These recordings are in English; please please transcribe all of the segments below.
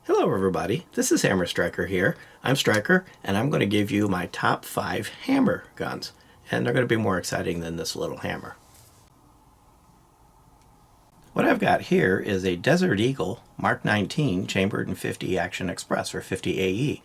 Hello everybody, this is Hammer Striker here. I'm Striker and I'm going to give you my top 5 hammer guns. And they're going to be more exciting than this little hammer. What I've got here is a Desert Eagle Mark 19 chambered in 50 Action Express or 50 AE.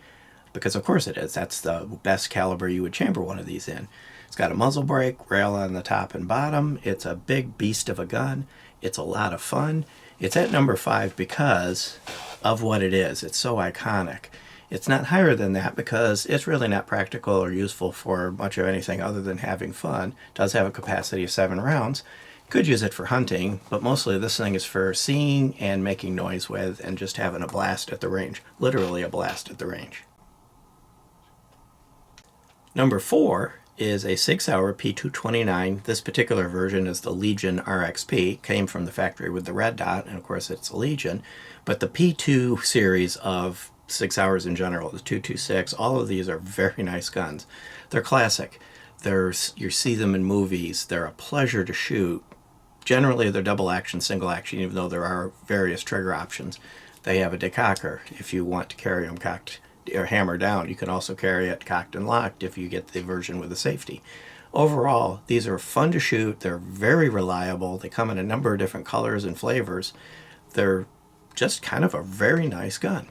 Because of course it is, that's the best caliber you would chamber one of these in. It's got a muzzle brake, rail on the top and bottom. It's a big beast of a gun. It's a lot of fun. It's at number 5 because of what it is. It's so iconic. It's not higher than that because it's really not practical or useful for much of anything other than having fun. It does have a capacity of 7 rounds. Could use it for hunting, but mostly this thing is for seeing and making noise with and just having a blast at the range. Literally a blast at the range. Number 4 is a 6-hour P229. This particular version is the Legion RXP. Came from the factory with the red dot, and of course it's a Legion. But the P2 series of 6 hours in general, the 226, all of these are very nice guns. They're classic. You see them in movies. They're a pleasure to shoot. Generally they're double action, single action, even though there are various trigger options. They have a decocker if you want to carry them cocked or hammer down. You can also carry it cocked and locked if you get the version with the safety. Overall, these are fun to shoot. They're very reliable. They come in a number of different colors and flavors. They're just kind of a very nice gun.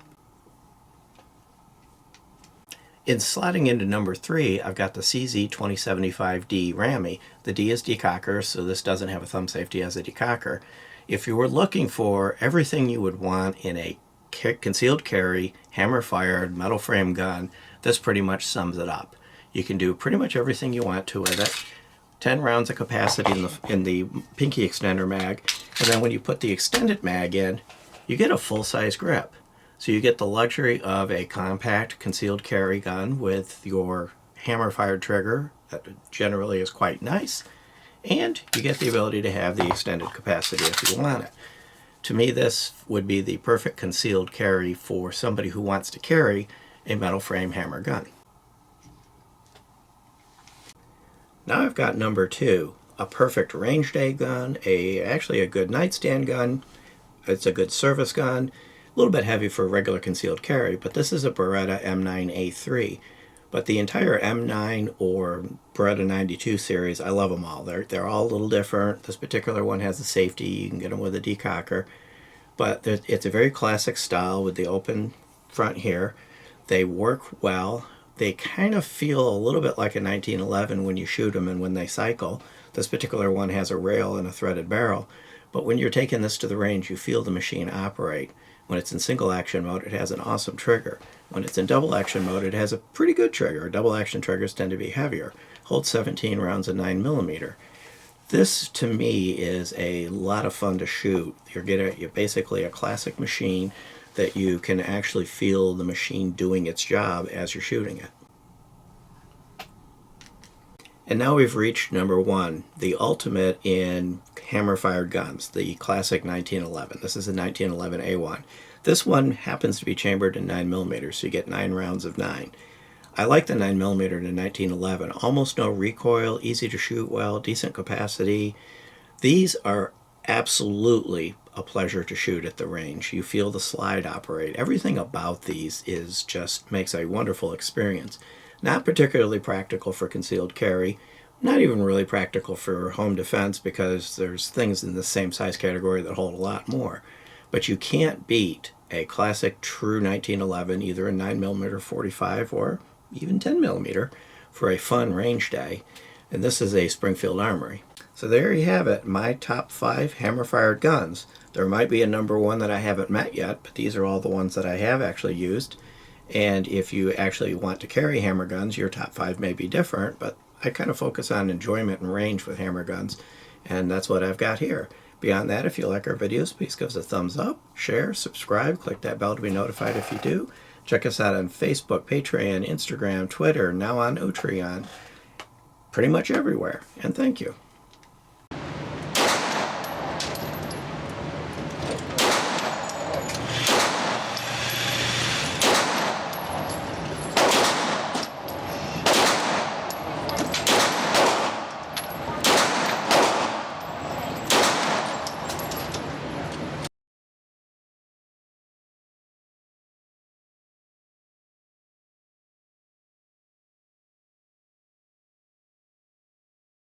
In slotting into number 3, I've got the CZ2075D Rammy. The D is decocker, so this doesn't have a thumb safety as a decocker. If you were looking for everything you would want in a concealed carry, hammer-fired, metal frame gun, this pretty much sums it up. You can do pretty much everything you want to with it. 10 rounds of capacity in the pinky extender mag, and then when you put the extended mag in, you get a full-size grip. So you get the luxury of a compact concealed carry gun with your hammer-fired trigger that generally is quite nice, and you get the ability to have the extended capacity if you want it. To me, this would be the perfect concealed carry for somebody who wants to carry a metal frame hammer gun. Now I've got number 2, a perfect range day gun, actually a good nightstand gun. It's a good service gun. A little bit heavy for a regular concealed carry, but this is a Beretta M9A3. But the entire M9 or Beretta 92 series, I love them all. They're all a little different. This particular one has a safety. You can get them with a decocker. But it's a very classic style with the open front here. They work well. They kind of feel a little bit like a 1911 when you shoot them and when they cycle. This particular one has a rail and a threaded barrel. But when you're taking this to the range, you feel the machine operate. When it's in single action mode, it has an awesome trigger. When it's in double action mode, it has a pretty good trigger. Double action triggers tend to be heavier. Holds 17 rounds of 9mm. This, to me, is a lot of fun to shoot. You're basically a classic machine that you can actually feel the machine doing its job as you're shooting it. And now we've reached number 1, the ultimate in hammer-fired guns, the classic 1911. This is a 1911 A1. This one happens to be chambered in 9mm, so you get 9 rounds of 9. I like the 9mm in 1911. Almost no recoil, easy to shoot well, decent capacity. These are absolutely a pleasure to shoot at the range. You feel the slide operate. Everything about these makes a wonderful experience. Not particularly practical for concealed carry, not even really practical for home defense because there's things in the same size category that hold a lot more. But you can't beat a classic true 1911 either in 9mm 45 or even 10mm for a fun range day. And this is a Springfield Armory. So there you have it, my top 5 hammer-fired guns. There might be a number 1 that I haven't met yet, but these are all the ones that I have actually used. And if you actually want to carry hammer guns, your top 5 may be different, but I kind of focus on enjoyment and range with hammer guns, and that's what I've got here. Beyond that, if you like our videos, please give us a thumbs up, share, subscribe, click that bell to be notified if you do. Check us out on Facebook, Patreon, Instagram, Twitter, now on Utreon, pretty much everywhere, and thank you.